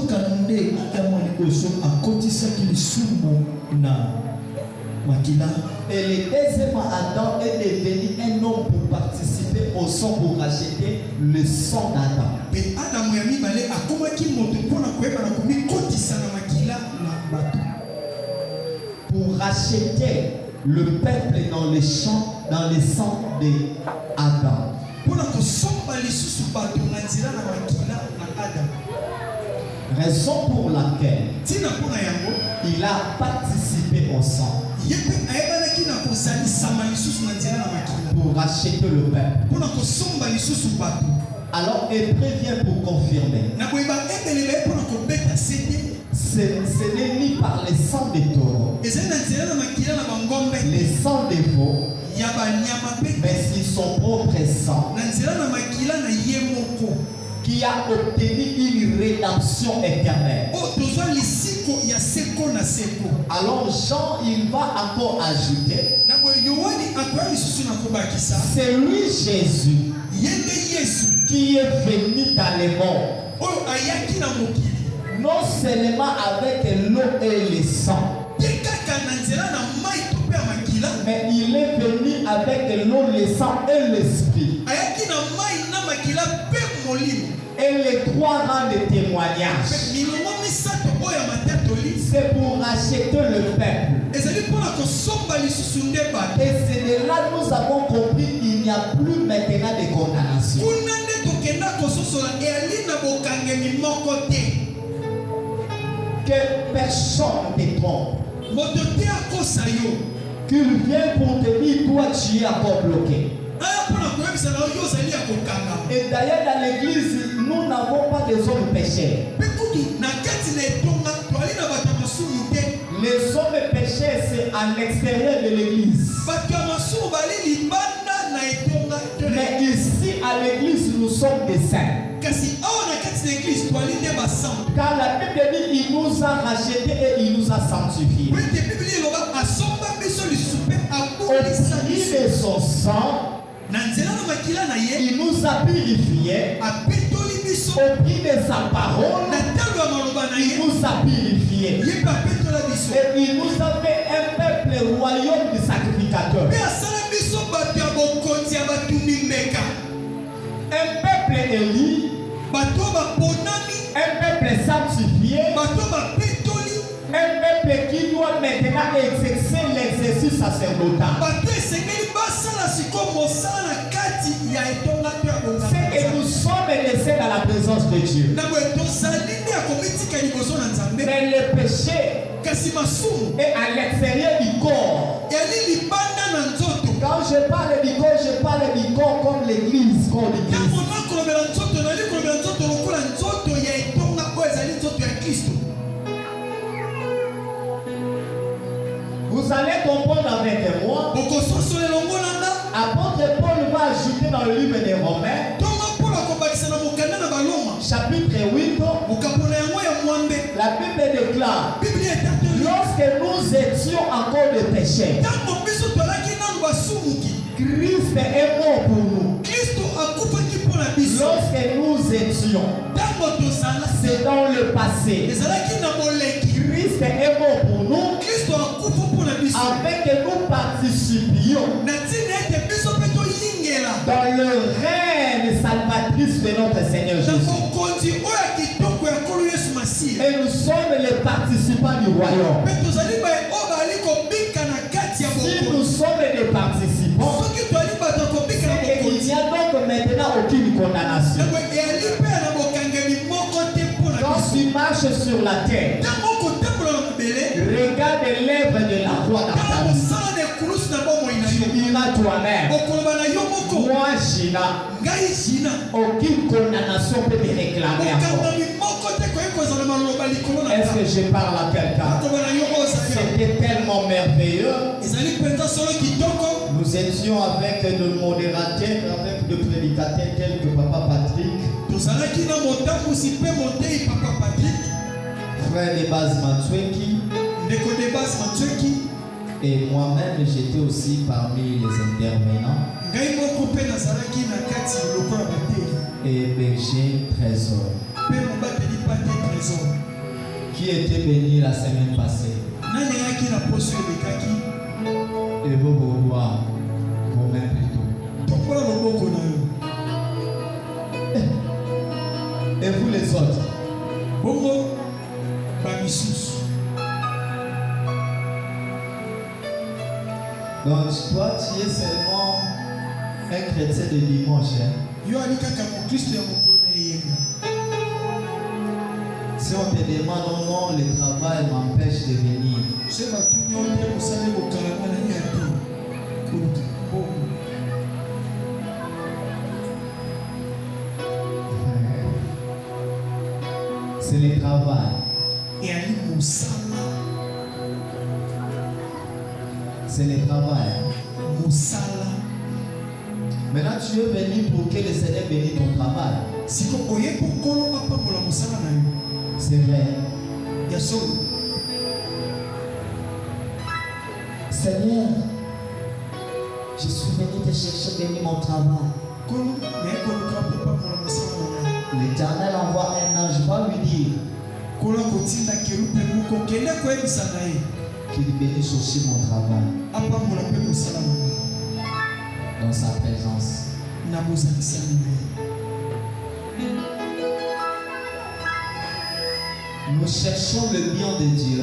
nzokande Adamu aliposo akotisaki lisumu na makila. Et le deuxième Adam est devenu un homme pour participer au sang, pour racheter le sang d'Adam. Et Adam yami balé akomaki moto pona koyeba na komi kotisa na makila na bato. Pour racheter le peuple dans le champ, dans le sang de Adam. Pona ko somba lisusu bato na nzela na makila na Adam. Raison pour laquelle tina pona yango il a participé au sang. Yepe ayebana na kozali sama lisusu na nzela na makila. Pour racheter le peuple. Pona ko somba lisusu bato. Alors Hébreu vient pour confirmer. Na koyeba ebelebe pona ko beta sete. Ce n'est ni par le sang des taureaux, le sang des veaux, mais c'est son propre sang qui a obtenu une rédemption éternelle. Alors Jean, il va encore ajouter, c'est lui Jésus qui est venu dans le monde. Non seulement avec l'eau et le sang, mais il est venu avec l'eau, le sang et l'esprit. Et les trois rangs de témoignage. C'est pour racheter le peuple. Et c'est de là que nous avons compris qu'il n'y a plus maintenant de condamnation. Que personne ne te trompe. Qu'il vient pour te dire, toi tu es encore bloqué. Et d'ailleurs dans l'église, nous n'avons pas des hommes pécheurs. Les hommes pécheurs, c'est à l'extérieur de l'église. Mais ici à l'église, nous sommes des saints. Car la Bible dit qu'il nous a rachetés et il nous a sanctifiés. Au prix de son sang, il nous a purifiés. Au prix de sa parole, il nous a purifiés. Et il nous a fait un peuple royaume de sacrificateurs. Un peuple élu, un peuple sanctifié, un peuple qui doit maintenant exercer l'exercice sacerdotal. C'est que nous sommes laissés dans la présence de Dieu. Mais le péché est à l'extérieur du corps. Quand je parle du corps comme l'église, comme l'église. Vous allez comprendre avec moi. Apôtre Paul va ajouter dans le livre des Romains, chapitre 8, la Bible déclare, lorsque nous étions encore des pécheurs, Christ est mort pour nous. Lorsque nous étions, c'est dans le passé. Christ est mort pour nous, afin que nous participions dans le règne salvatrice de notre Seigneur Jésus. Et nous sommes les participants du royaume. Si nous sommes des participants, il n'y a donc maintenant aucune condamnation. Quand tu marches sur la terre, regarde l'œuvre de la croix d'Adam. Tu diras toi-même, moi Gina, aucune condamnation peut me réclamer encore. Est-ce que je parle à quelqu'un? C'était tellement merveilleux. Nous étions avec nos modérateurs, avec des prédicateurs tels que Papa Patrick, frère de base Matsueki, et moi-même j'étais aussi parmi les intervenants. Et berger Trésor. Qui était béni la semaine passée? Et vos doigts, vos mains plutôt. Et vous les autres? Donc toi tu es seulement un chrétien de dimanche. Hein? Si on te demande non, non, le travail m'empêche de venir. C'est le travail. C'est le travail. Maintenant tu es venu pour que le Seigneur bénisse ton travail. C'est vrai. Seigneur, je suis venu te chercher bénir mon travail. L'Éternel envoie un ange, va lui dire qu'il bénisse aussi mon travail. Dans sa présence. Nous cherchons le bien de Dieu,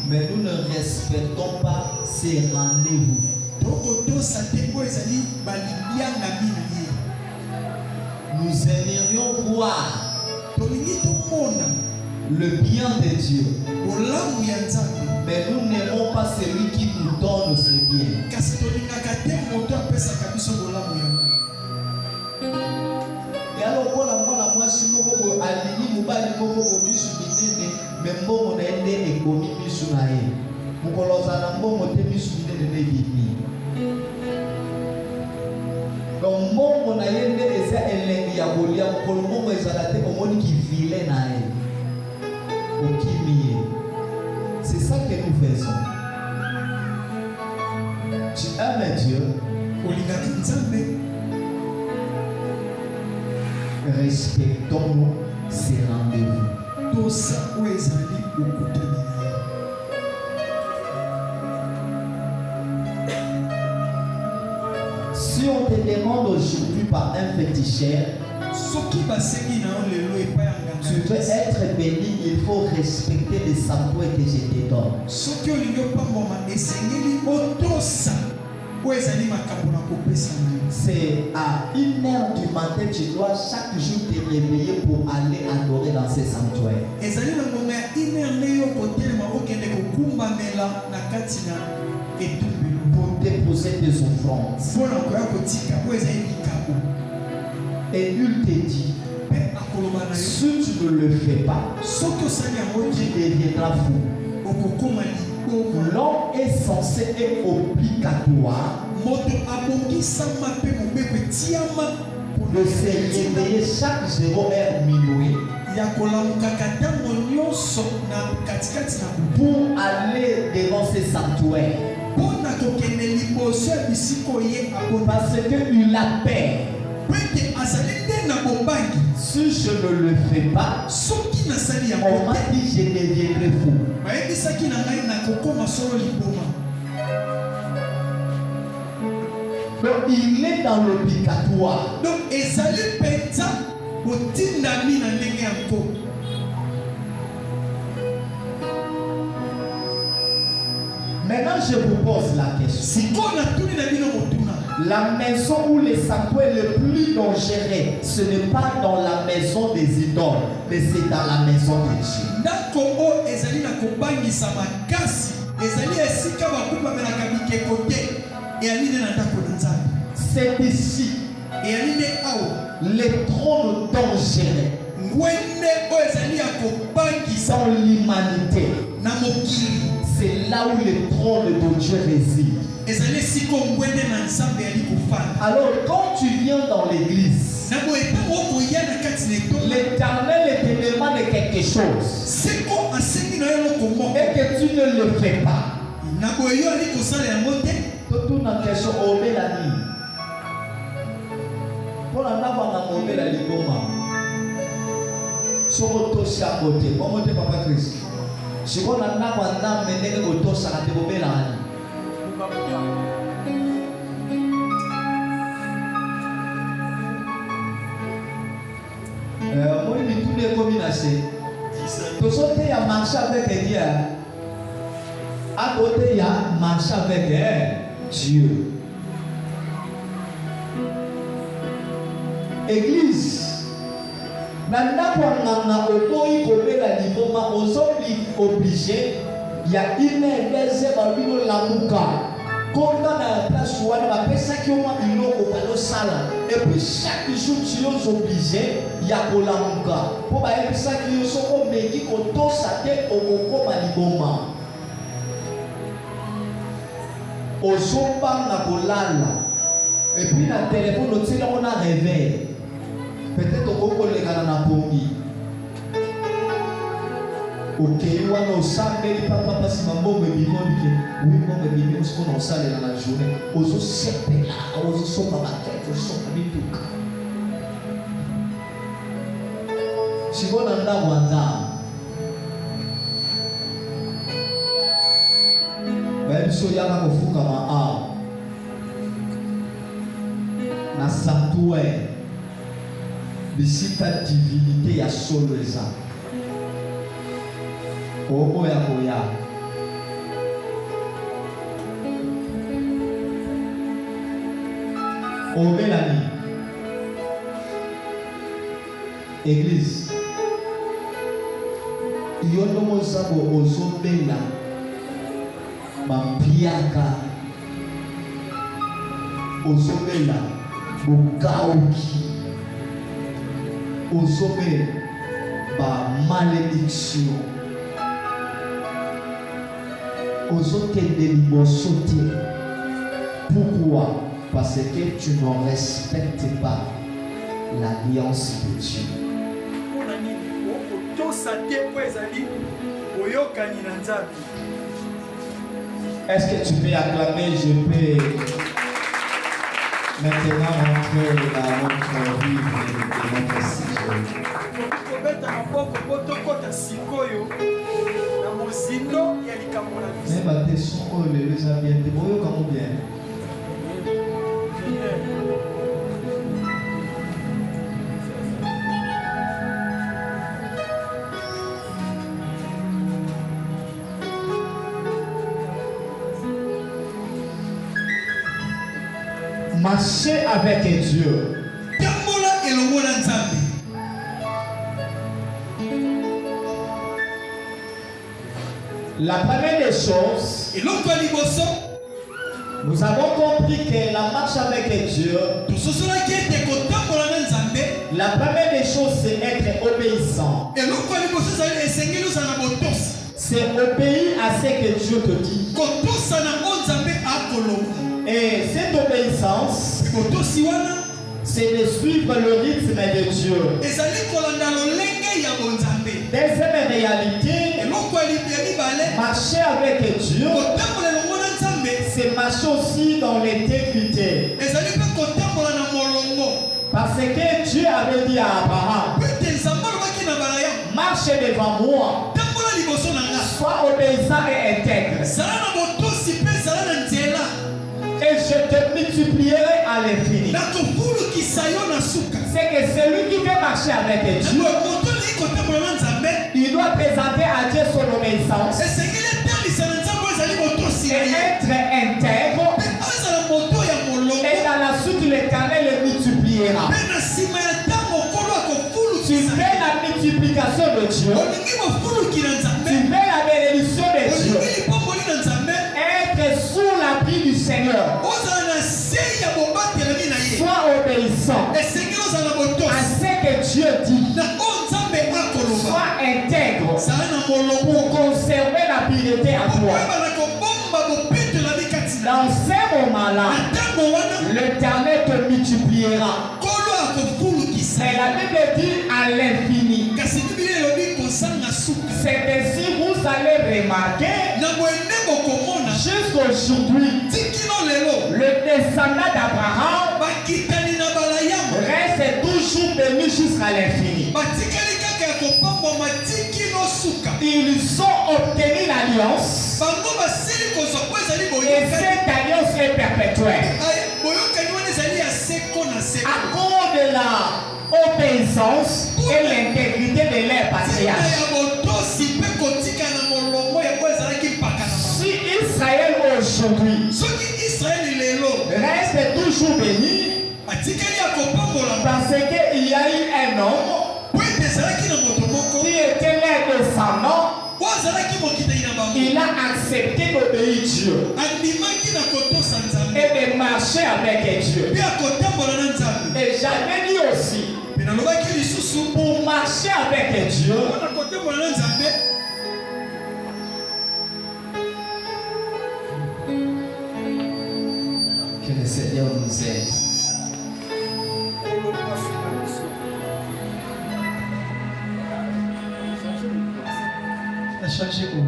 mais nous ne respectons pas ses rendez-vous. Nous aimerions voir le bien de Dieu, mais nous n'aimons pas celui qui nous donne ce bien. Et alors voilà, moi si nous voulons aligner nous bali koko bobisu binene membo na ende ekomi bisu na ye mukoloza na mbongo te bisu binene ne bibi donc mbongo na yende eza elengi ya bolia mukolo mbongo ezala te omoni ki vile na ye okimiye. C'est ça que nous faisons. Tu aimes Dieu, respectons-nous ces rendez-vous. Si on te demande aujourd'hui par un féticheur, tu veux être béni, il faut respecter les samples que je te donne. C'est à 1h du matin, tu dois chaque jour te réveiller pour aller adorer dans ces sanctuaires. Pour déposer des offrandes. Et il te dit, si tu ne le fais pas, tu deviendras fou. L'homme est censé être obligatoire de se réveiller chaque 0h minuit pour aller devant ces sanctuaires. Parce qu'il a peur. Si je ne le fais pas, on m'a dit je deviendrai fou. Donc il est dans l'obligatoire. Maintenant je vous pose la question. La maison où les sanctuaires le plus dangereux, ce n'est pas dans la maison des idoles, mais c'est dans la maison de Dieu. C'est ici les trônes dangereux dans l'humanité. C'est là où le trône de Dieu réside. Alors quand tu viens dans l'église, l'Éternel te demande quelque chose et que tu ne le fais pas. Tout na question obelani. Pour la naba na obela ligoma. Somo tosia côté. Comment te papa Christ? Si on a na wanda menene ko tosa ka te bobela ani. Moi mais tous les communautés. Tout ça il y a marché avec Dieu. À côté il y a marché avec Dieu. Église. Nanda kwa nganga okoyi kobela liboma ozobi obligé ya ine ngeze babino lamuka konda na place wana bapesa ki oma biloko balo sala et puis chaque jour tu es obligé ya kolamuka po ba epesa ki yo soko meki kotosa te okokoma liboma ozomba na kolala et puis na téléphone otila ona réveil. Peut-être au Congo les gars na pongi. Ok, wana osambeli papa pasi mambo bebimo bike. Oui, mambo bebimo ce qu'on osale dans la journée. Ozo sepela, ozo sopa bakete, ozo sopa bituka. Si on anda wanda. Même si on a kofuka ma na sanctuaire. Bisika divinité ya solo eza. Omo ya koya. Omelani. Église. Yono mozabo ozobela. Mampiaka. Ozobela. Bukauki. Au sommet, par malédiction. Aux autres de sauter. Pourquoi? Parce que tu ne respectes pas l'alliance de Dieu. Est-ce que tu peux acclamer? Je peux maintenant rentrer dans notre vie et notre sujet. Même à tes sons, les amis, tu vois comment bien. Marcher avec Dieu. La première des choses, nous avons compris que la marche avec Dieu, la première des choses, c'est être obéissant. C'est obéir à ce que Dieu te dit. Et cette obéissance, c'est de suivre le rythme de Dieu. Deuxième réalité, marcher avec Dieu, c'est marcher aussi dans l'intégrité. Parce que Dieu avait dit à Abraham, marche devant moi, sois obéissant et intègre. Et je te multiplierai à l'infini. C'est que celui qui veut marcher avec Dieu, il doit présenter à Dieu son obéissance et être intègre. Et dans la suite, l'Éternel le multipliera. Tu veux la multiplication de Dieu, tu veux la bénédiction de Dieu, être sous l'abri du Seigneur, sois obéissant à ce que Dieu dit, sois intègre pour conserver la pureté à toi. Dans ces moments-là, l'Éternel te multipliera. Mais la Bible dit à l'infini. C'est ainsi vous allez remarquer jusqu'aujourd'hui, le descendant d'Abraham reste toujours béni jusqu'à l'infini. Ils ont obtenu l'alliance. Et cette alliance est perpétuelle. À cause de la obéissance et l'intégrité de leur patriarche. Si Israël aujourd'hui reste toujours béni, parce qu'il y a eu un homme qui était leur descendant, il a accepté d'obéir Dieu et de marcher avec Dieu. Et j'avais dit aussi, pour marcher avec Dieu, que le Seigneur nous aide. Changer où?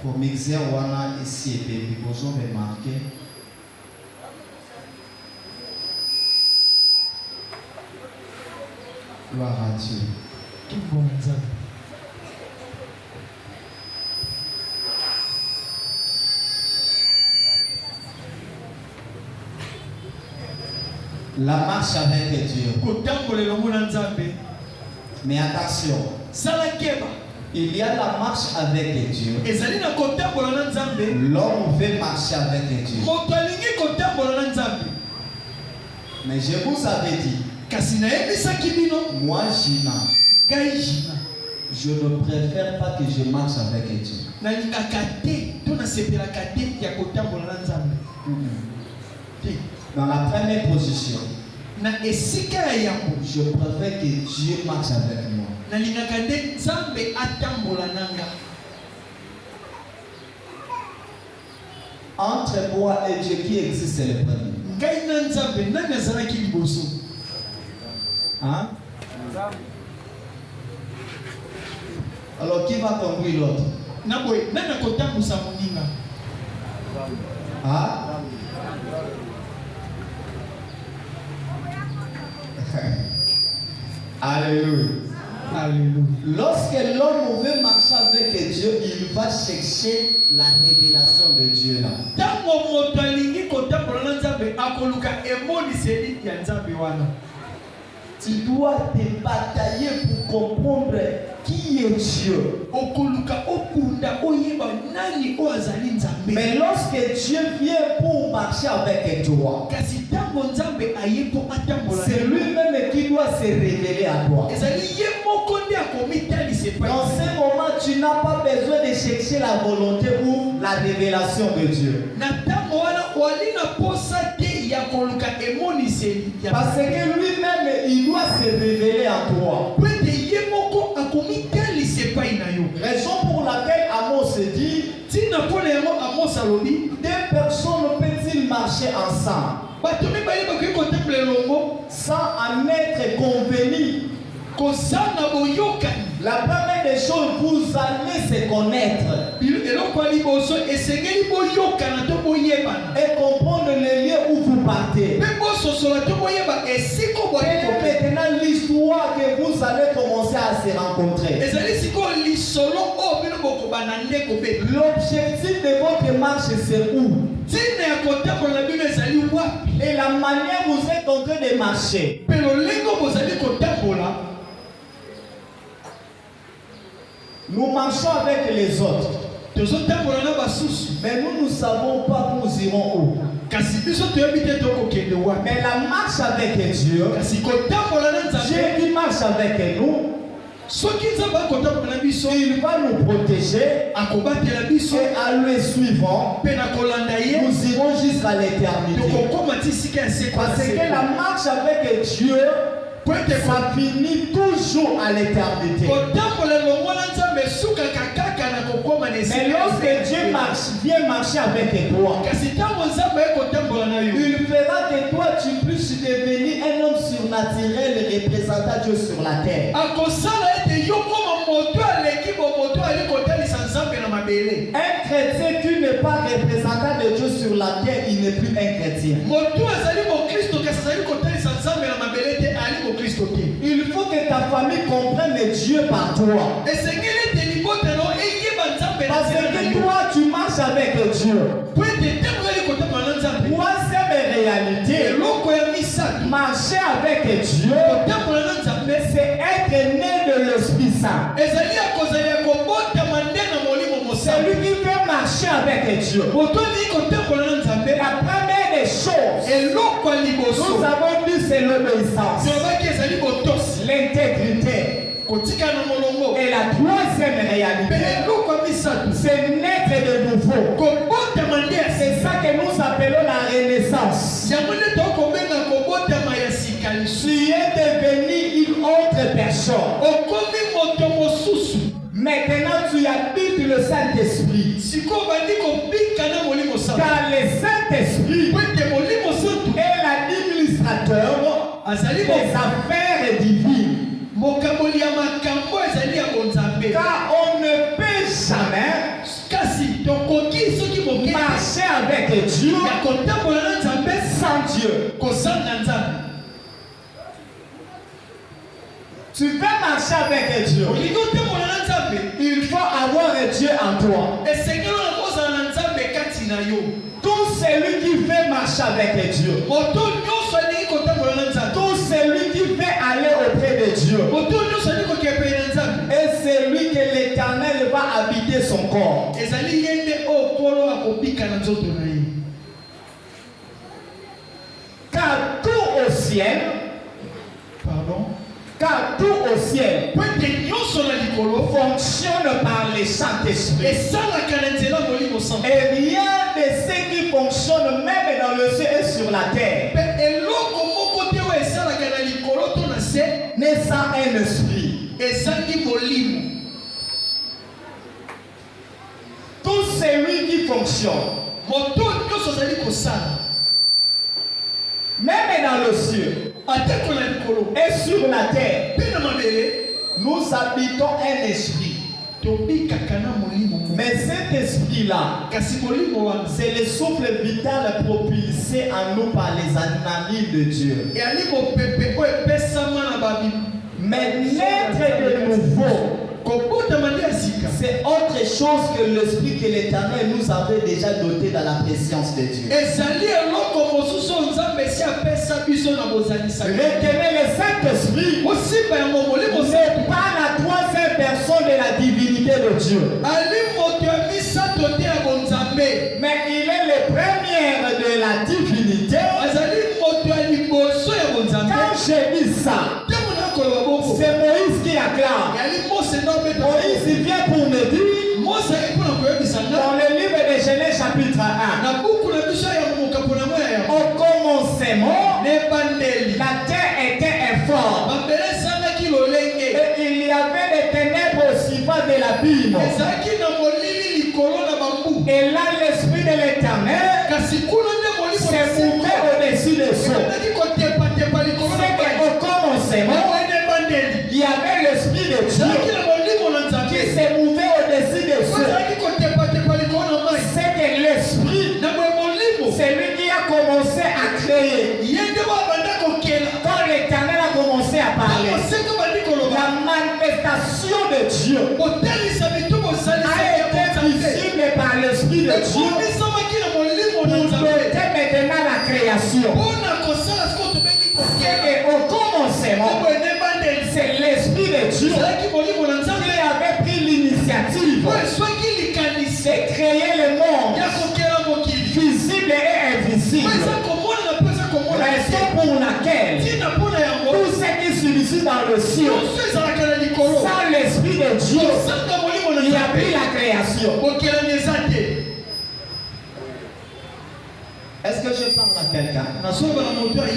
Pour mixer wana ici et puis vous avez remarqué gloire à Dieu. Tout bon Dieu. La marche avec Dieu. Mais attention. Il y a la marche avec Dieu. L'homme veut marcher avec Dieu. Mais je vous avais dit, moi Gina, je ne préfère pas que je marche avec Dieu. Dans la première position, je préfère que Dieu marche avec moi. Entre moi et Dieu, qui existe le premier? Hein? Alors qui va conduire l'autre? Hein? Alléluia. Alléluia. Lorsque l'homme veut marcher avec Dieu, il va chercher la révélation de Dieu là. Tu dois te batailler pour comprendre qui est Dieu. Mais lorsque Dieu vient pour marcher avec toi, c'est lui-même qui doit se révéler à toi. Dans ce moment, tu n'as pas besoin de chercher la volonté ou la révélation de Dieu. Parce que lui-même, il doit se révéler à toi. Raison pour laquelle Amos dit, deux personnes peuvent-ils marcher ensemble sans en être convenus? La première des choses, vous allez se connaître et comprendre le lieu où vous partez. Et maintenant, l'histoire que vous allez commencer à se rencontrer. L'objectif de votre marche, c'est où? Et la manière où vous êtes en train de marcher. Nous marchons avec les autres. Mais nous ne savons pas où nous irons où. Mais la marche avec Dieu, Dieu qui marche avec nous, il va nous protéger et à lui suivant, nous irons jusqu'à l'éternité. Parce que la marche avec Dieu, ça finit toujours à l'éternité. Mais lorsque Dieu vient marcher avec toi, il fera que toi tu puisses devenir un homme surnaturel représentant Dieu sur la terre. Un chrétien qui n'est pas représentant de Dieu sur la terre, il n'est plus un chrétien. Il faut que ta famille comprenne Dieu par toi. Parce que toi, tu marches avec Dieu. Troisième réalité, marcher avec Dieu, c'est être né de l'Esprit Saint. Celui qui veut marcher avec Dieu, la première des choses, nous avons dit, c'est l'obéissance, l'intégrité. Et la troisième réalité, c'est naître de nouveau. C'est ça que nous appelons la renaissance. Tu es devenu une autre personne. Maintenant tu habites le Saint-Esprit. Car le Saint-Esprit est l'administrateur des affaires divines. Car on ne peut jamais marcher avec Dieu sans Dieu. Tu veux marcher avec Dieu, il faut avoir Dieu en toi. Tout celui qui veut marcher avec Dieu, tout celui qui veut aller auprès de Dieu, et celui que l'Éternel va habiter son corps. Car tout au ciel, car tout au ciel fonctionne par le Saint-Esprit. Et rien de ce qui fonctionne même dans le ciel et sur la terre n'est sans un esprit. Tout celui qui fonctionne, même dans le ciel et sur la terre, nous habitons un esprit. Mais cet esprit-là, c'est le souffle vital propulsé en nous par les animaux de Dieu. Mais naître de nouveau, c'est autre chose que l'esprit que l'Éternel nous avait déjà doté dans la présence de Dieu. Retenez le Saint-Esprit n'est pas la troisième personne de la divinité de Dieu, mais il est le premier de la divinité. Quand j'ai dit ça, c'est Moïse qui acclame. Moïse vient pour me dire, dans le livre de Genèse chapitre 1, au commencement, la terre était informe. Et il y avait des ténèbres aussi bas de l'abîme. Et là, l'Esprit de l'Éternel s'est mouvé au-dessus des cieux. C'est qu'au commencement, il y avait l'Esprit de Dieu qui s'est mouvé au-dessus des cieux. C'est que l'Esprit, c'est lui qui a commencé à créer. Quand l'Éternel a commencé à parler, la manifestation de Dieu a été visible par l'Esprit de Dieu pour doter maintenant la création. C'est qu'au commencement, c'est l'Esprit de Dieu qui avait pris l'initiative de créer le monde visible et invisible. Raison pour laquelle tout ce qui subsiste dans le ciel, sans l'Esprit de Dieu, il a pris la création. Est-ce que je parle à quelqu'un?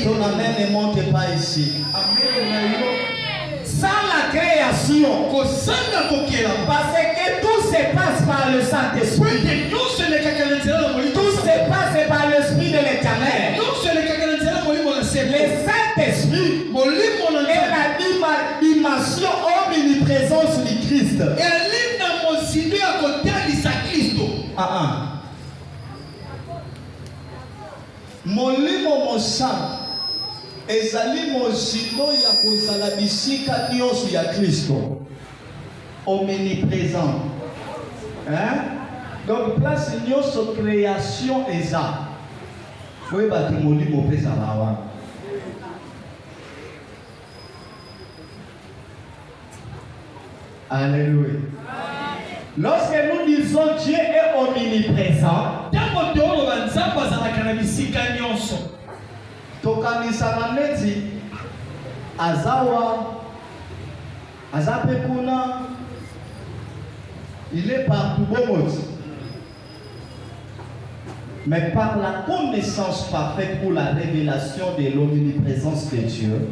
Ton amen ne monte pas ici. Sans la création, parce que tout ce se passe par le Saint-Esprit. Tout se passe par l'Esprit de l'Éternel. Le Saint-Esprit est la dimension omniprésence du Christ. Molimo mosa ezali mojino ya kozala bisika nyonso ya Kristo. Omniprésent. Donc place nyonso création eza. Foi bati molimo pesa bawa. Alléluia. Lorsque nous disons Dieu est omniprésent, tokanisaka neti azawa azapekuna, il est partout bomoti. Mais par la connaissance parfaite pour la révélation de l'omniprésence de Dieu,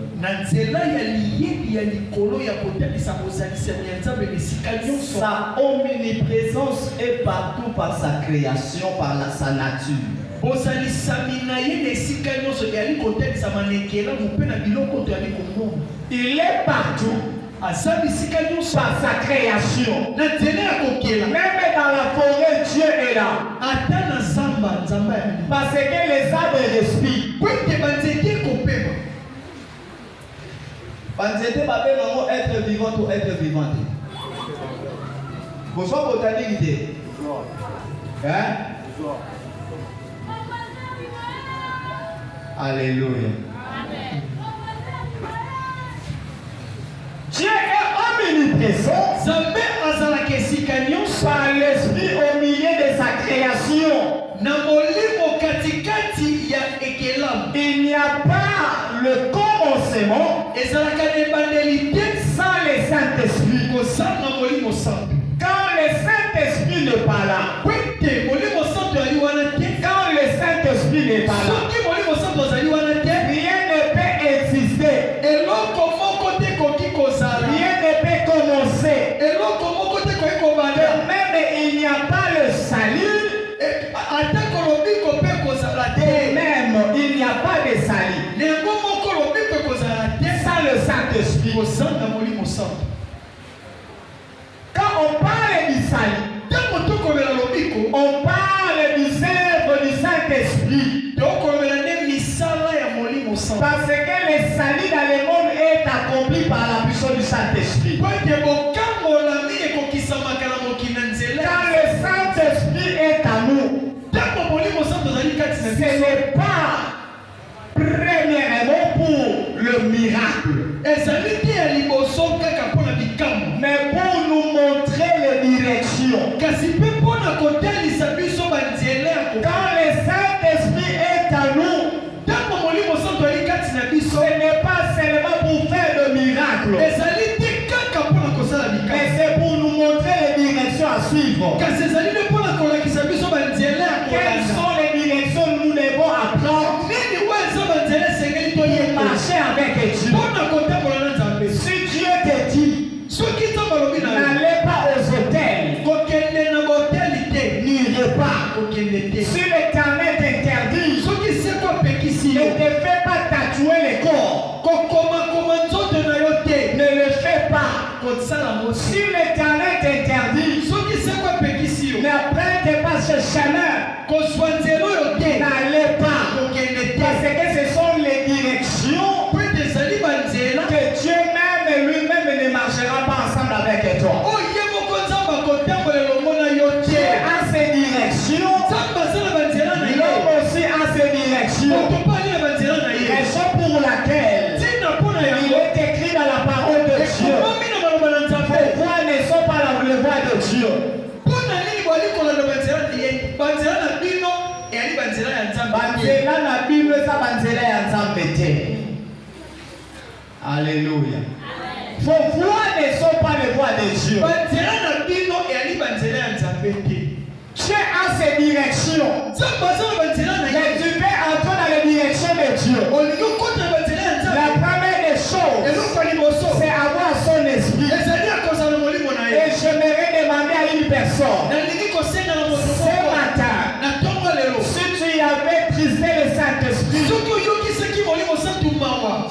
sa omniprésence est partout par sa création, par sa nature. Il est partout par sa création. Même dans la forêt, Dieu est là. Parce que les arbres respirent. Être vivant ou être vivant. Vous savez botanique idée. Alléluia. Dieu est omniprésent par l'Esprit au milieu de sa création. Il n'y a pas le commencement sans le Saint-Esprit. Quand le Saint-Esprit n'est pas là, quand le Saint-Esprit n'est pas là, rien ne peut exister. Rien ne peut commencer. Même il n'y a pas le salut. Même il n'y a pas de salut sans le Saint-Esprit. Quand on parle du salut, on parle du œuvre du Saint-Esprit. Parce que le salut dans le monde est accompli par la puissance du Saint-Esprit. Quand le Saint-Esprit est à nous, ce n'est pas premièrement pour le miracle, mais pour nous montrer les directions. Quand le Saint-Esprit est à nous, ce n'est pas seulement pour faire de miracles, mais c'est pour nous montrer les directions à suivre. Quelles sont les directions que nous devons apprendre pour marcher avec Dieu? Si Dieu te dit, n'allez pas aux hôtels, n'irez pas. Si l'Éternel t'interdit, ne te fais pas tatouer les corps. Ne le fais pas. Si l'Éternel t'interdit, n'apprête pas ce chemin. N'allez pas. Parce que ce sont les directions que Dieu même lui-même ne marchera pas ensemble avec toi. Dieu a ses directions. L'homme aussi a ses directions. Raison pour laquelle il est écrit dans la parole de Dieu. Vos voix ne sont pas la voix de Dieu. Alléluia. Vos voix ne sont pas les voix de Dieu. Dieu a ses directions. Mais tu peux entrer dans les directions de Dieu. La première des choses, c'est avoir son esprit. Et j'aimerais demander à une personne maîtriser le Saint-Esprit,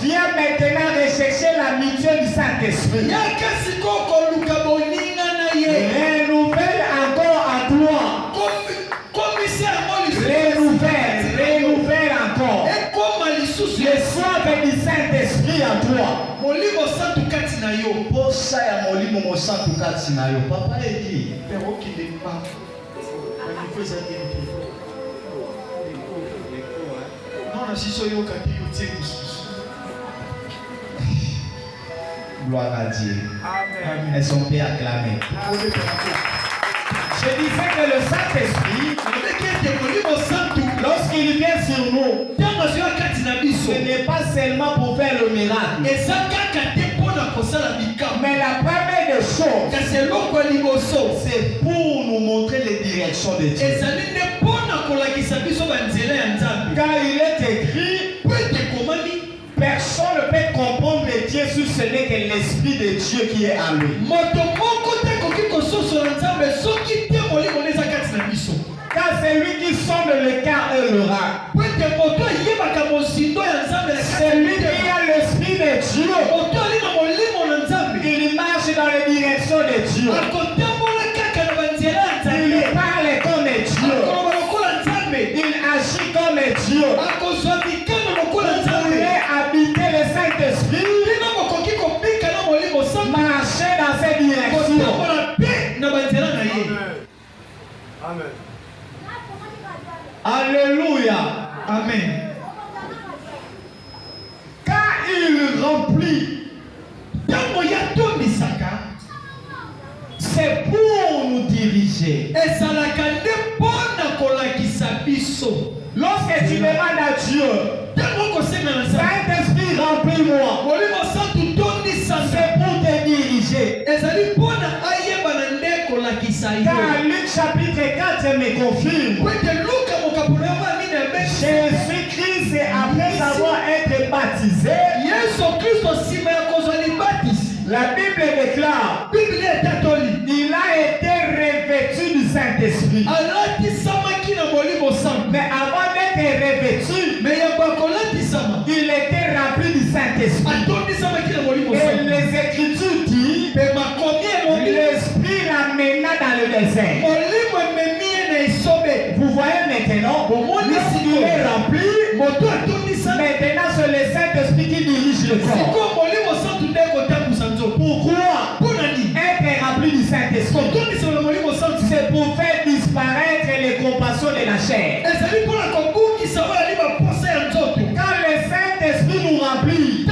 viens maintenant rechercher l'amitié du Saint-Esprit. Renouvelle encore à toi. Renouvelle encore. Le soif du Saint-Esprit à toi. Posa ya molimo mosantu kati na yo. Papa edi. Gloire à Dieu. Amen. Elles sont bien acclamées. Je disais que le Saint-Esprit, lorsqu'il vient sur nous, ce n'est pas seulement pour faire le miracle, mais la première des choses, c'est pour nous montrer les directions de Dieu. Car il est écrit, personne ne peut comprendre Dieu si ce n'est que l'Esprit de Dieu qui est en lui. Car c'est lui qui sonde le cœur et le rein. C'est lui qui a l'Esprit de Dieu. Il marche dans les directions de Dieu. Il parle comme Dieu. Il agit comme Dieu. Vous voulez habiter le Saint-Esprit, marcher dans cette direction. Amen. Alléluia. Amen. Quand il remplit, c'est pour nous diriger. Lorsque tu demandes à Dieu, Saint-Esprit remplis-moi, c'est pour te diriger. Car Luc chapitre 4 me confirme. Jésus-Christ, après avoir été baptisé, la Bible déclare, il a été revêtu du Saint-Esprit. Mais avant d'être revêtu, il était rempli du Saint-Esprit. Et les Écritures disent, l'Esprit l'amena dans le désert. Vous voyez maintenant, lorsqu'il est rempli, maintenant c'est le Saint-Esprit qui dirige le corps. Pourquoi être rempli du Saint-Esprit? C'est pour faire disparaître les compassions de la chair. Quand le Saint-Esprit nous remplit,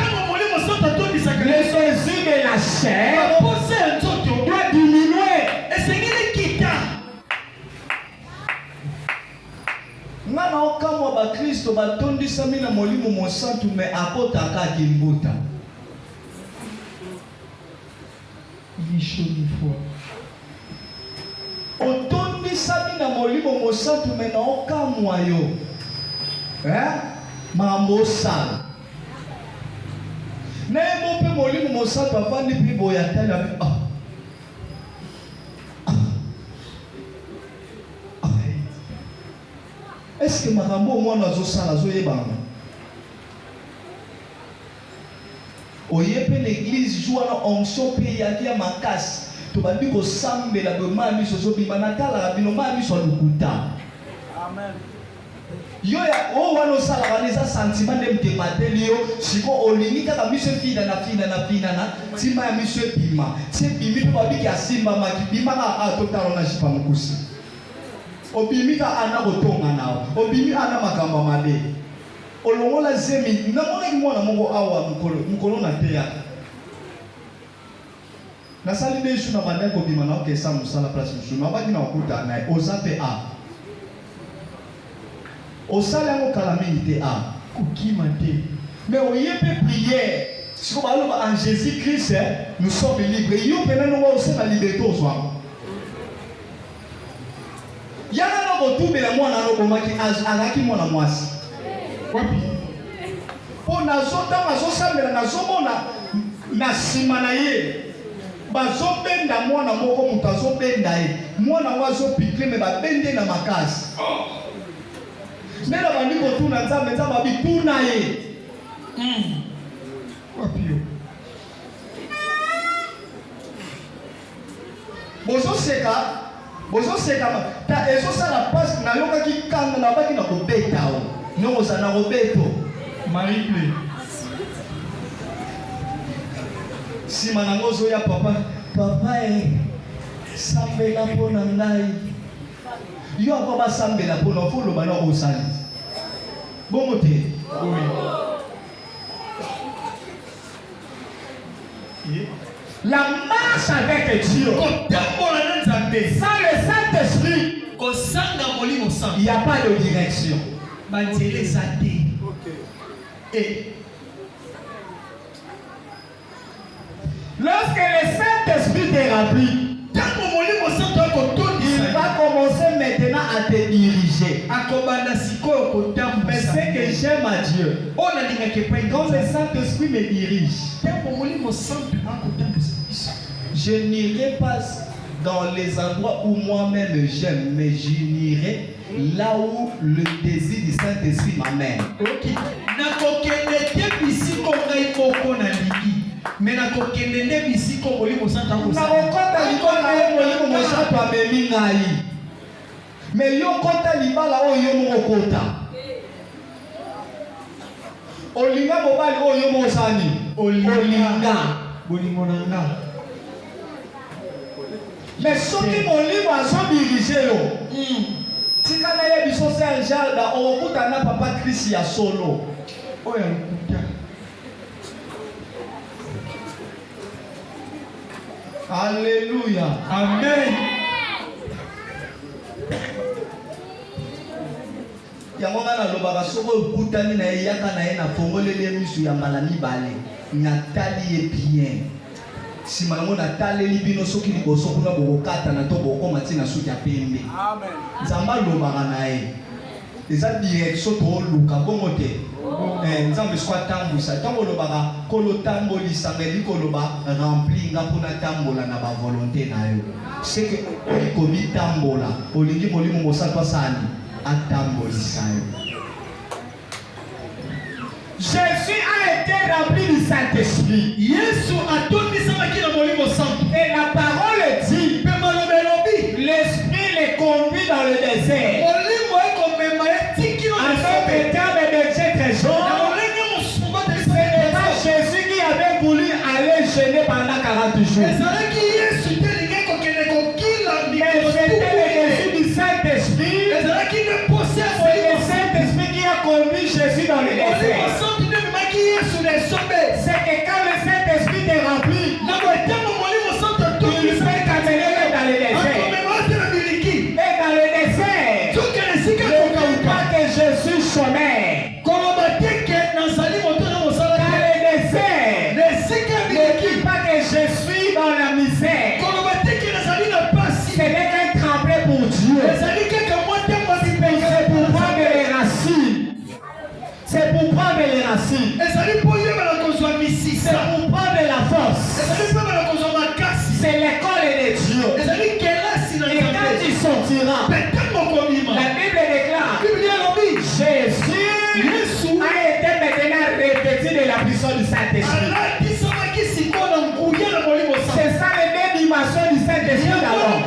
le Jésus de la chair doit diminuer. Ngana okamwa ba Kristo batondisa mina molimo mosantu me akotaka kimbuta. Otondisa mina molimo mosantu me na okamwa yo. Mamosala. Na ebo pe molimo mosantu avandi pe boyatala. Est-ce que makambo mwana azosala azoyebanga? Oyepe l'église joue na onction pe ya makasi. Tobandi ko sambela be mami soso bima natala bino mami so lukuta. Amen. Yo ya o wana osala baneza sentiment de mtemateli yo siko olingi kaka miso fina na tima ya miso bima. Tie bimi to babiki asimba makibima ka totalo na jipa mukusi. Obimika ana botonga nao. Obimi ana makamba mabe. Olongola zemi namona kimona mongo awa mukolo na teya. Na sali desu na banda ko bima na ke sa musala place musu. Mabaki na okuta na ozape a. Osala ngo calamité a. Kukima te. Mais oyepe prière. Si on parle en Jésus-Christ, nous sommes libres. Yo pena no wa osala liberté ozwa. Yana no botumbe la mwana no komaki azaki mwana mwasi. Wapi? Po nazota mazosambela nazomona na sima na ye. Bazobenda mwana moko mutazobenda ye. Mwana wazo pikle me babende na makasi. Mais la bandi ko tuna nzambe nzambe bituna ye. Wapio. Bozo seka ta ezo sala passe na yoka ki kanga na baki na kobeta o. Non ça na robeto. Marie Play. Si manangozo ya papa sambela pona ngai. Yo papa sambela pona folo bana osali. Bongo te. Oui. La marche avec Dieu. Sans le Saint-Esprit, il n'y a pas de direction. Et lorsque le Saint-Esprit te remplit, il va commencer maintenant à te diriger. Mais ce que j'aime à Dieu, quand le Saint-Esprit me dirige, je n'irai pas dans les endroits où moi-même j'aime, mais j'irai là où le désir du Saint-Esprit m'amène. Mais na kokende nde bisiko molimo santa ko na okota libala yo molimo mosato amemi ngai mais yo kota libala oyo mo okota olinga mobali oyo mo sani olinga bolingo nanga mais soki molimo azodirige yo tika na ye biso Saint Jacques okuta na papa Christ ya solo oya Alléluia. Amen. Yango ngana lobaka soko okutani na yaka na ye na fongolele misu ya malami bale. Natali ye bien. Si mango natali bino soki liboso kuna bokata na to bokoma tina suki ya pembe. Amen. Nzamba lobaka na ye. Eza direction to luka bongo te. Nzambe soit tambwisa tango lobaka kolo tambolisa ngeli koloba rempli nga pona tambola na ba volonté na yo c'est que komi tambola olingi molimo mosato sani atambolisa yo. Jésus a été rempli du Saint-Esprit. Yesu atondisaki na molimo santo. Et la parole dit l'Esprit les conduit dans le désert. Molimo ekomema etikilo en termes de Dieu trésor. Jésus qui avait voulu aller jeûner pendant 40 jours. Mais c'était le Jésus du Saint-Esprit. C'est le Saint-Esprit qui a conduit Jésus dans le désert. C'est que quand le Saint-Esprit est rempli, il fait t'amener dans le désert. Et dans le désert, ne dis pas que je suis chômeur. Je suis dans la misère. Ce n'est qu'un tremblé pour Dieu. C'est pour prendre les racines. C'est pour prendre les racines. C'est pour prendre la force. C'est l'école de Dieu. Et quand tu sortiras, la Bible déclare Jésus a été maintenant revêtu de la puissance du Saint-Esprit. C'est ça les deux dimensions du Saint-Esprit d'abord.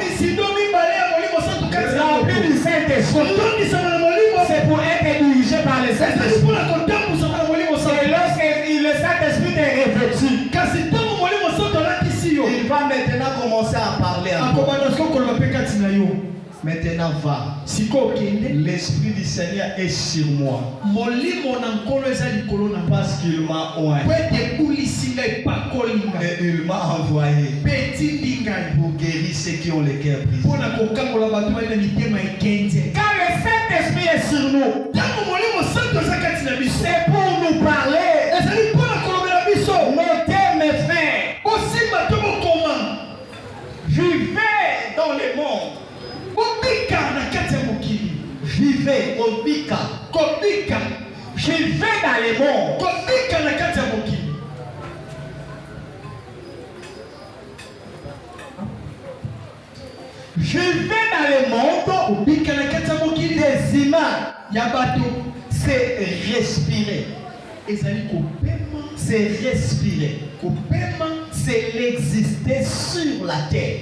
Rempli du Saint-Esprit. C'est pour être dirigé par le Saint-Esprit. Et lorsque le Saint-Esprit est revêtu, il va maintenant commencer à parler encore. Maintenant va. L'Esprit du Seigneur est sur moi. Parce qu'il m'a oint. Et il m'a envoyé pour guérir ceux qui ont le cœur brisé. Quand le Saint-Esprit est sur nous, c'est pour nous parler. Notez mes frères. Vivez dans le monde. Vivez au Bika. Vivez dans le monde. Vivez dans le monde des humains c'est respirer. C'est respirer. C'est l'exister sur la terre.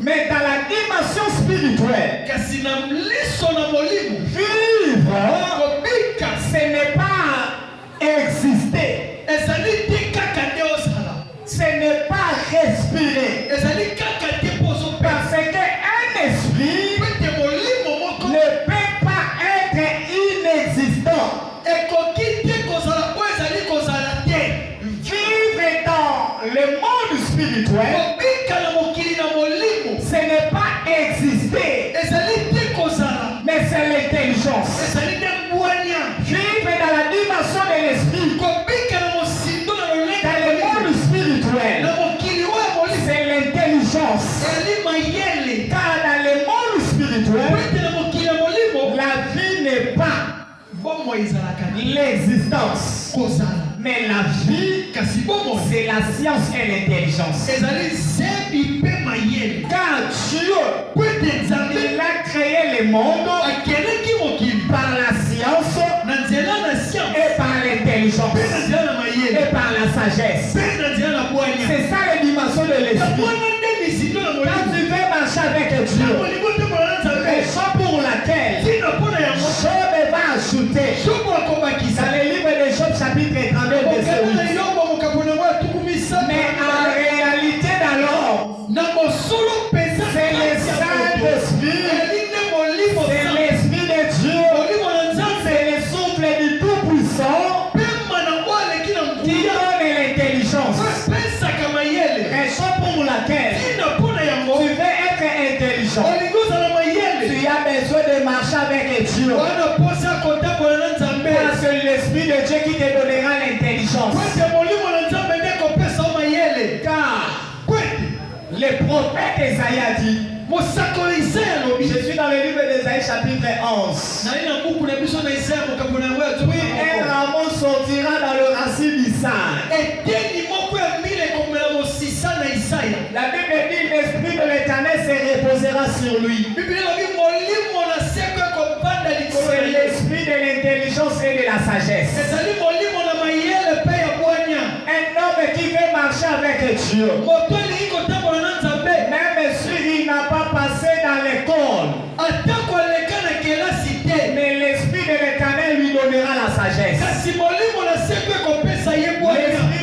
Mais dans la dimension spirituelle, vivre, ce n'est pas exister. Ce n'est pas respirer. Parce qu'un esprit ne peut pas être inexistant. Vivre dans le monde spirituel, ce n'est pas exister, mais c'est l'intelligence. Vivre dans la dimension de l'esprit, dans le monde spirituel, c'est l'intelligence. Car dans le monde spirituel, la vie n'est pas l'existence, mais la vie, c'est la science et l'intelligence. Car Dieu, il a créé le monde par la science et par l'intelligence et par la sagesse. C'est ça la dimension de l'esprit. Quand tu veux marcher avec Dieu, raison pour laquelle Job va ajouter dans le livre de Job chapitre 32 verset 8. Mais en réalité d'alors, c'est le Saint-Esprit, c'est l'Esprit de Dieu, c'est le souffle du Tout-Puissant qui donne l'intelligence. Raison pour laquelle tu veux être intelligent, tu as besoin de marcher avec Dieu. Parce que l'Esprit de Dieu qui te donnera l'intelligence. Car le prophète Esaïe dit, je suis dans le livre d'Esaïe chapitre 11. Oui, un rameau sortira dans le racine d'Isaac. La Bible dit, l'Esprit de l'Éternel se reposera sur lui. C'est l'esprit de l'intelligence et de la sagesse. Un homme qui veut marcher avec Dieu, même si il n'a pas passé dans l'école, mais l'Esprit de l'Éternel lui donnera la sagesse. L'Esprit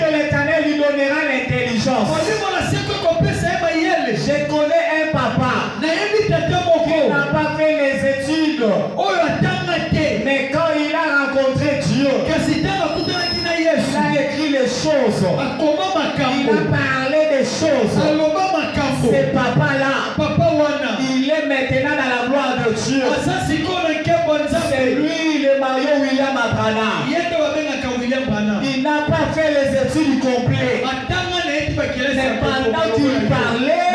de l'Éternel lui donnera l'intelligence. Je connais un papa qui n'a pas fait les études, mais quand il a rencontré Dieu, il a écrit les choses, il a parlé des choses. Ce papa-là, il est maintenant dans la gloire de Dieu. C'est lui le Mario William Branham. Il n'a pas fait les études complètes. Mais pendant qu'il parlait,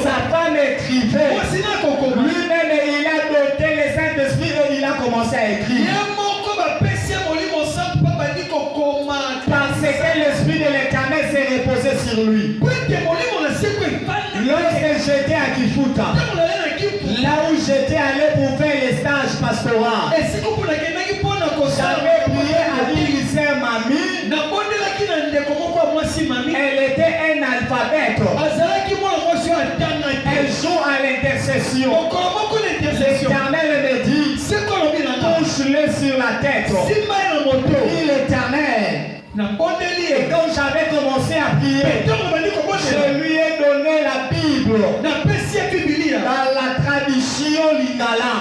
sa femme écrivait. Lui-même, il a doté le Saint-Esprit et il a commencé à écrire. Parce que l'Esprit de l'Éternel s'est reposé sur lui. Lorsque j'étais à Kifuta, là où j'étais allé pour faire les stages pastoraux, j'avais prié à l'lycée Mamie. Elle était un alphabète. Elle joue à l'intercession. L'Éternel me dit, touche-le sur la tête. Dit l'Éternel. Et quand j'avais commencé à prier, je lui ai donné la Bible dans la tradition lingala.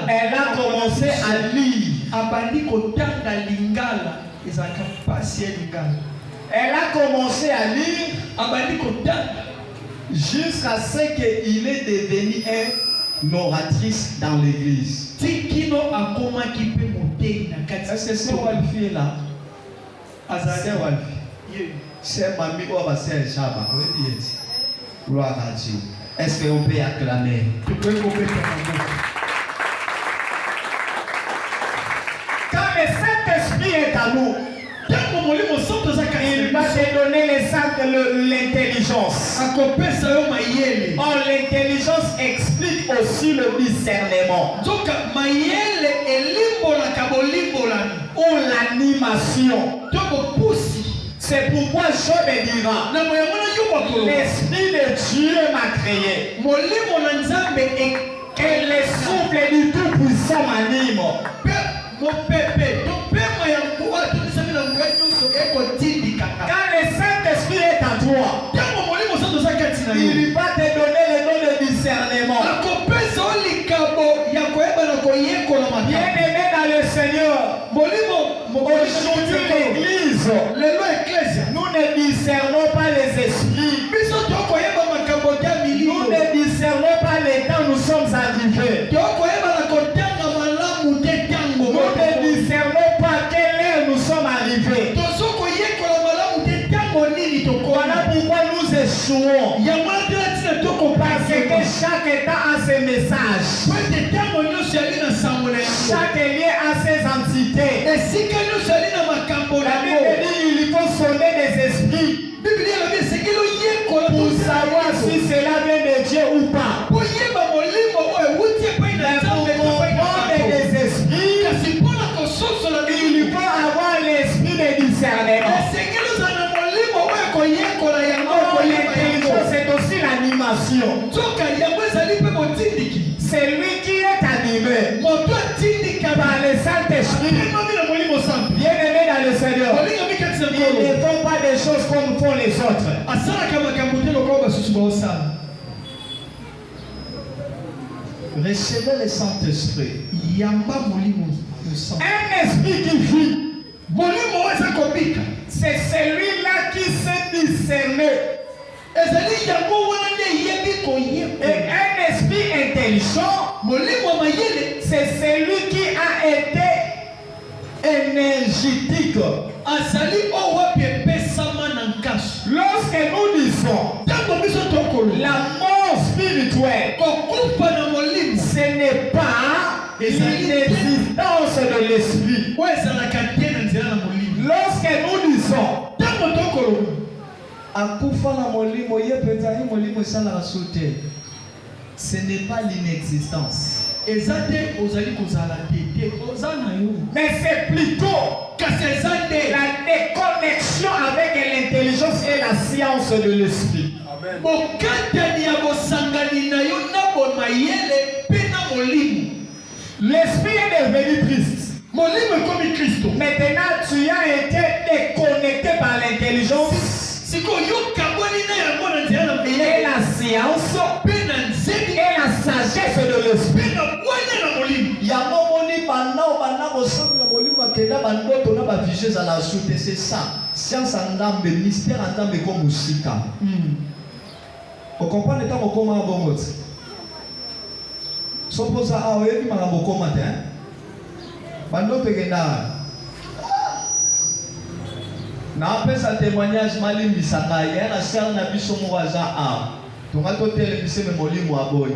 Elle a commencé à lire. Elle a commencé à lire jusqu'à ce qu'il est devenu une oratrice dans l'église. Est-ce que c'est Walfi est là? C'est Walfi. C'est Mamie ou c'est Chaba. Gloire à Dieu. Est-ce qu'on peut acclamer? Quand le Saint-Esprit est à nous, Il va te donner l'intelligence. Or, l'intelligence explique aussi le discernement. Ou l'animation. C'est pourquoi Job dira, l'Esprit de Dieu m'a créé. Et le souffle du Tout-Puissant m'anime. Quand le Saint-Esprit est en toi, il va te donner le don de discernement. Bien-aimé dans le Seigneur, aujourd'hui l'Église, nous ne discernons pas les esprits. Nous ne discernons pas les temps où nous sommes arrivés. Nous ne discernons pas quelle heure nous sommes arrivés. Voilà pourquoi nous échouons. Parce que chaque état a ses messages. Chaque lieu a ses entités. La Bible dit qu'il faut sonner des esprits pour savoir si cela vient de Dieu ou pas. Mais pour comprendre des esprits, il faut avoir l'esprit de discernement. L'intelligence, c'est aussi l'animation. C'est lui qui est animé par le Saint-Esprit. Bien-aimé dans le Seigneur, ils ne font pas des choses comme font les autres. Recevez le Saint-Esprit. Un esprit qui vit. C'est celui-là qui sait discerner. Et un esprit intelligent, c'est celui qui a été énergétique. Lorsque nous disons la mort spirituelle, ce n'est pas l'inexistence de l'esprit. Lorsque nous disons ce n'est pas l'inexistence. Mais c'est plutôt la déconnexion avec l'intelligence et la science de l'esprit. L'esprit est devenu triste. Maintenant, tu as été déconnecté par l'intelligence et la science et la sagesse de l'esprit. C'est ça. Science en mystère en comme musika. Vous comprenez le temps comment bon mot. Suppose à oyebi makambo comment hein. Bando pekenda. Na pesa témoignage malimbi saka ya na sel na biso mwaza a. Tonga to telebise me molimo aboy.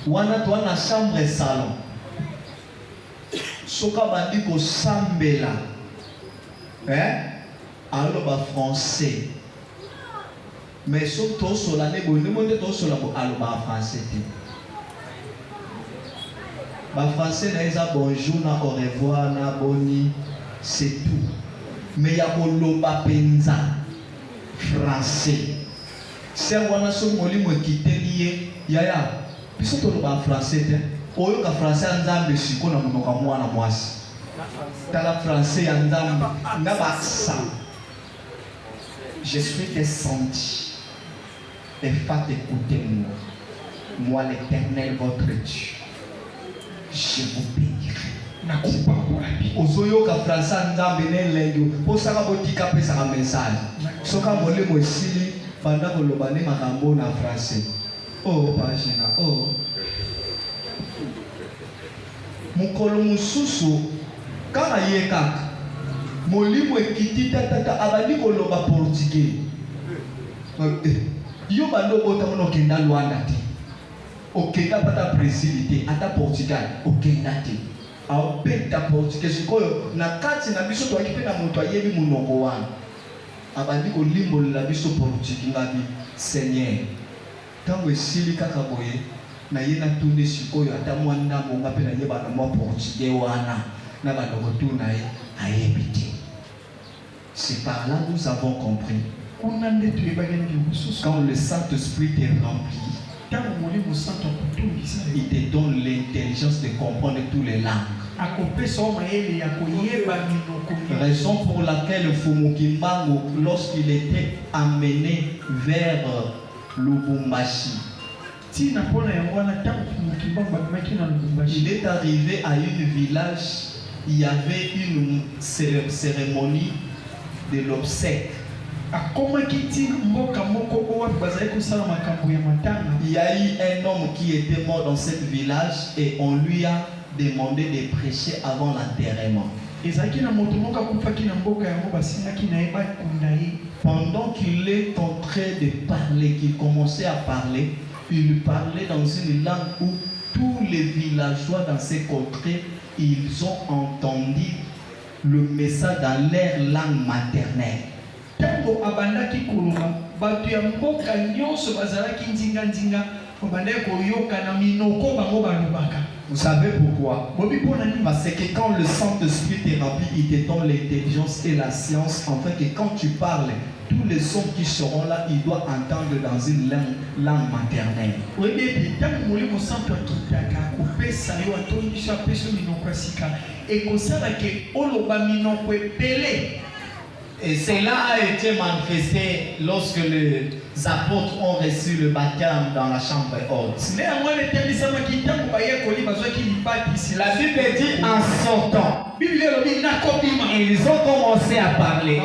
Wana to na chambre salon. Soka bandi ko sambela. Alors ba français. Mais surtout sur la négo, ne monte pas sur la alors ba français. Ba français na isa bonjour na au revoir na boni, c'est tout. Mais ya boloba penza français. C'est wana so molimo kiteliye yaya. Biso to ba français te. Oyo ka français nzambe siko na munoka mwana mwasi. Tala français ya nzambe na ba accent. Je suis descendu. Et faites écouter-moi. Moi l'Éternel votre Dieu. Je vous bénirai. Ozoyo ka français nzambe ne lengo. Posaka botika pesa ka message. Soka molemo esili banda koloba ne makambo na français. Oh pagina. Oh. Mukolo mususu kaka yekaka. Molimo ekiti tata abandi koloba portugais. Yo bando bota mono kenda Luanda te. Okenda pata Brésil te, ata Portugal, okenda te. aopeta portugais sikoyo na kati na biso to akipe na moto ayebi munoko wana abandi kolimbolela biso portugais ngabi Seigneur tango esili kaka boye na ye na tunde sikoyo ata mwa ndambo ngape na ye bana mwa portugais wana na bandoko tu na ye ayebi te. C'est par là nous avons compris quand le Saint-Esprit est rempli, il te donne l'intelligence de comprendre toutes les langues. Raison pour laquelle Fumukimbangu, lorsqu'il était amené vers Lubumbashi, il est arrivé à un village, il y avait une cérémonie de l'obsèque. Il y a eu un homme qui était mort dans ce village et on lui a demandé de prêcher avant l'enterrement. Pendant qu'il est en train de parler, qu'il commençait à parler, il parlait dans une langue où tous les villageois dans ces contrées, ils ont entendu le message dans leur langue maternelle. Vous savez pourquoi? Parce que quand le Saint-Esprit est rempli, il te donne l'intelligence et la science, afin que quand tu parles, tous les sons qui seront là, il doit entendre dans une langue maternelle. Et cela a été manifesté lorsque les apôtres ont reçu le baptême dans la chambre haute. La Bible dit en sortant, ils ont commencé à parler.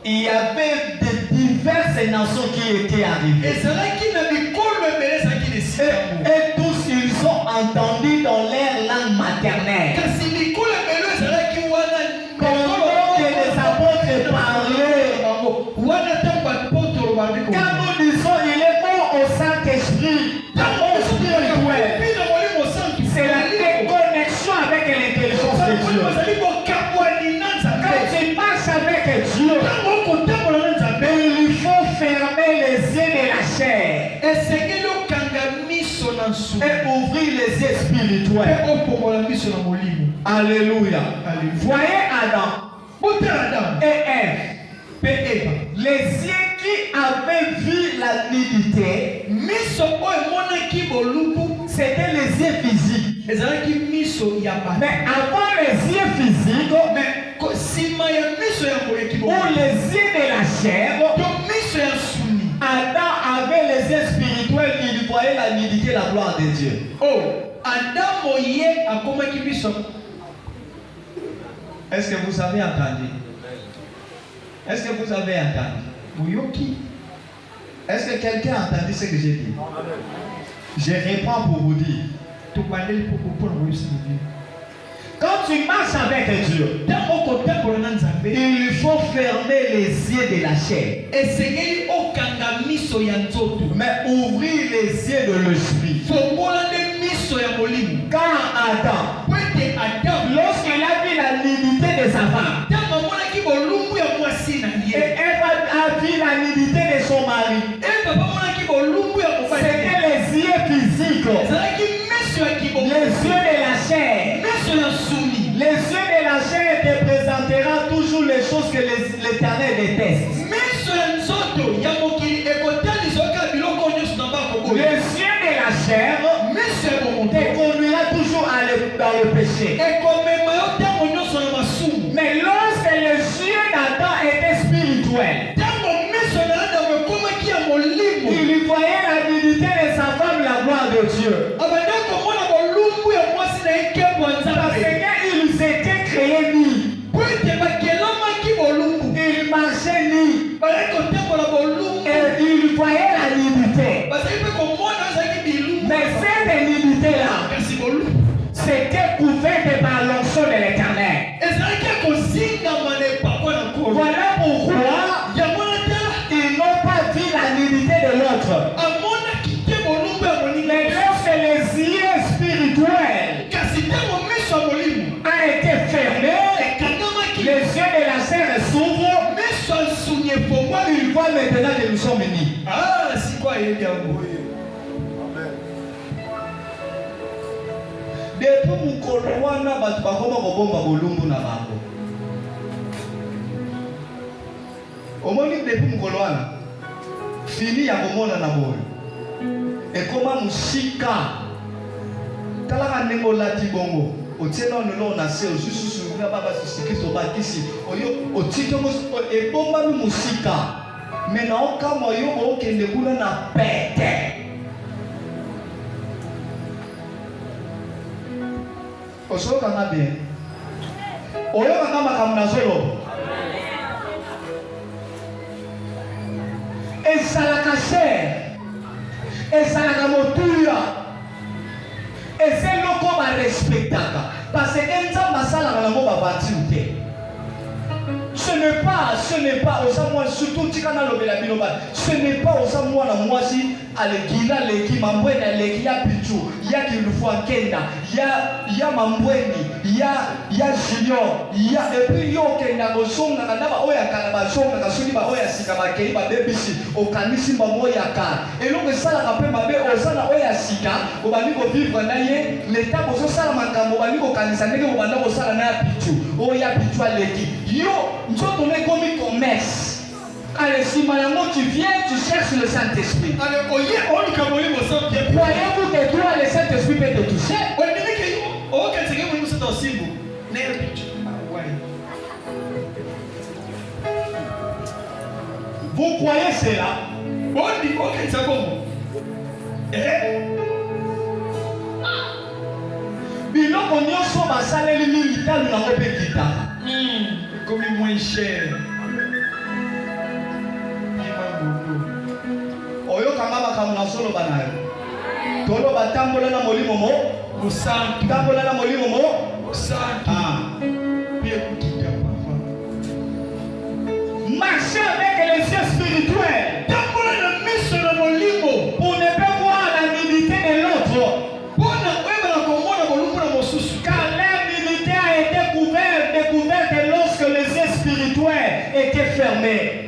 Il y avait de diverses nations qui étaient arrivées. Et tous ils ont entendu dans leur langue maternelle. Quand nous disons il est bon au Saint-Esprit, c'est la déconnexion avec l'intelligence de Dieu. Quand tu marches avec Dieu, il faut fermer les yeux de la chair et ouvrir les yeux spirituels. Alléluia. Voyez Adam et Ève. Les yeux qui avaient vu la nudité, c'était les yeux physiques. Mais avant les yeux physiques, ou les yeux de la chair, Adam avait les yeux spirituels, il voyait la nudité, la gloire de Dieu. Est-ce que vous avez entendu? Est-ce que vous avez entendu? Est-ce que quelqu'un a entendu ce que j'ai dit? Je reprends pour vous dire. Quand tu marches avec Dieu, il faut fermer les yeux de la chair, mais ouvrir les yeux de l'esprit. Quand Adam, lorsqu'il a vu la nudité de sa femme, et Ève a vu la nudité de son mari, c'était les yeux physiques, les yeux de la chair. Les yeux de la chair te présenteront toujours les choses que l'Éternel déteste. Les yeux de la chair te conduira toujours dans le péché. Mais lorsque les yeux d'Adam étaient spirituels, il voyait la nudité de sa femme, la gloire de Dieu. Parce qu'ils étaient créés nus. Ils marchaient nus. Et ils voyaient la nudité. Mais cette nudité-là, c'était couverte par l'onction de l'Éternel. Voilà pourquoi ils n'ont pas vu la nudité de l'autre. Mais lorsque les yeux spirituels bayebi yango. Amen. Depuis mukolo wana batu bakoma kobomba bolumbu na bango. Omoni depuis mukolo wana fini ya komona na boyo. Ekoma musika. Talaka ndenge olati bongo. Otiena onolo na se osusu na baba susikiso bakisi. Oyo otike mo ebomba mi musika. Mais na okama yo okende kuna na pete. Osoka na bien. Oyo kanga makamuna solo. Esalaka cher. Esalaka motuya. Eseloko ba respectaka. Parce que nzamba sala na ngo ba batimte. Ce n'est pas aux amours, surtout tika na lobela biloba. Ce n'est pas aux amours na mwasi alegila leki mambweni aleki ya pichu ya kilufua kenda ya mambweni ya junior ya et puis yo kenda bosonga kadaba oya kana basonga kasudi ba oya sika bakei ba bebisi okanisi mbamo ya ka eloko sala kape mabe osana oya sika obandi ko vivre na ye l'état boso sala makambo bandi ko kanisa ndenge obanda ko sala na pichu oya pichu aleki yo nzoto ne komi commerce. Allez, si maintenant tu viens, tu cherches le Saint-Esprit. Croyez-vous que toi, le Saint-Esprit peut te toucher? Vous croyez cela? Biloko nyonso basaleli militaire na ngope kita. Comme moins cher. Oyo kanga makamuna solo banayo. Tolo batambola na molimo mo. Musantu. Tambola na molimo mo. Musantu. Marcher avec les yeux spirituels. Tambola na miso na molimo. Pour ne pas voir la dignité de l'autre. Car l'immunité a été découverte lorsque les yeux spirituels étaient fermés.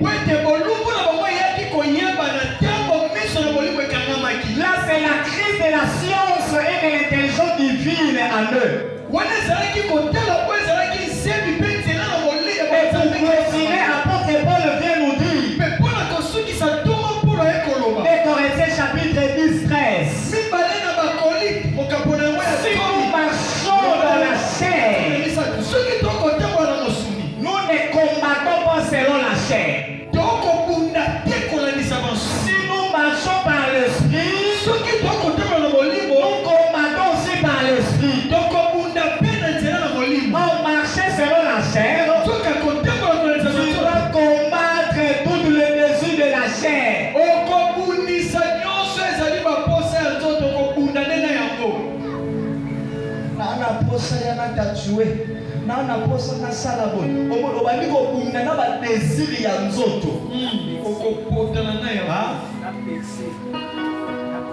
Là, c'est la crise de la science et de l'intelligence divine en eux. Et pour clôturer, apôtre Paul vient nous dire, les Corinthiens chapitre 10-13. Si nous marchons dans la chair, nous ne combattons pas selon la chair. Si nous marchons par l'esprit, nous combattons aussi par l'esprit. On marchait selon la chair, tu dois combattre tout le désir de la chair. Nana posa yana tatoué, nana posa na salabo. Omo obandi ko bunda na ba désir ya nzoto. Okopotana na yo.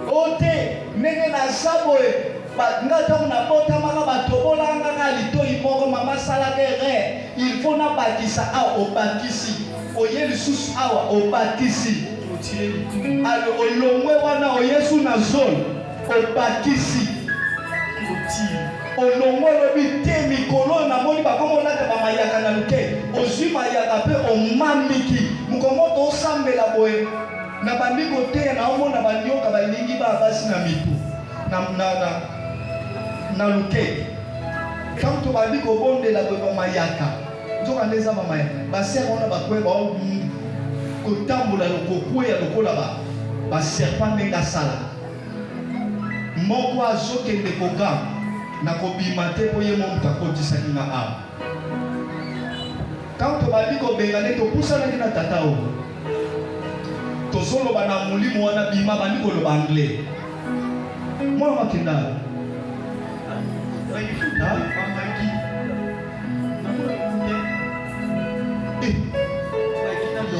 Ote nenge na saboe ba ngata na bota maka batobola ngaka litoi moko mama sala kere. Il faut na bakisa a obakisi. Oye lisusu awa obakisi. Ale olongwe wana oyesu na zone obakisi. Olongo lobi te mikolo na moni bakomo na ba mayaka na luke ozwi mayaka pe omamiki mukomo to sambela boye na bandiko te na omona bandioka balingi ba basi na mitu na luke quand to bandiko bonde la ba mayaka nzoka ndeza ba mayaka basera ona bakwe ba kotambola lokokwe ya lokola ba serpent ndenga sala moko azokende koga na kobima te po ye moto akotisaki na awa quand tobandi kobengane topusanaki na tata oyo tozoloba na molimo wana bima bandi koloba anglais mwana makenda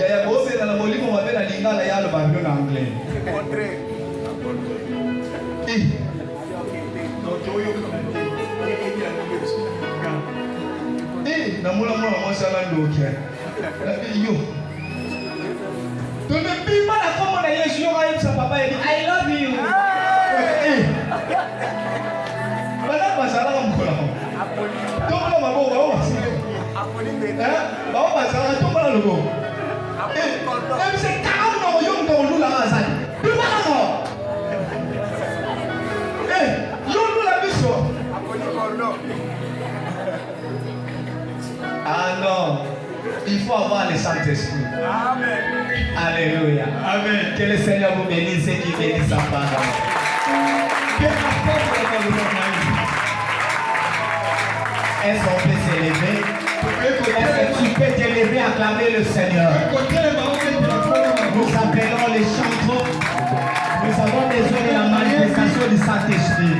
yaya bobela na molimo mabe na lingala ya aloba bino na anglais na mula mwasala ndoke yo tone bima na komo na Yesu yo ayebisa papa papa dit I love you. Madame Mazala va me coller. Donc là, ma bonne, Mazala, donc là, le bon. Et c'est 40 ans, on dans nous la Mazala. Plus mal. Nous la biso. Ah non, il faut avoir le Saint-Esprit. Amen. Alléluia. Amen. Que le Seigneur vous bénisse et qu'il bénisse sa parole. Est-ce qu'on peut s'élever? Est-ce que tu peux t'élever, acclamer le Seigneur? Nous appelons les chanteurs. Nous avons besoin de la manifestation du Saint-Esprit.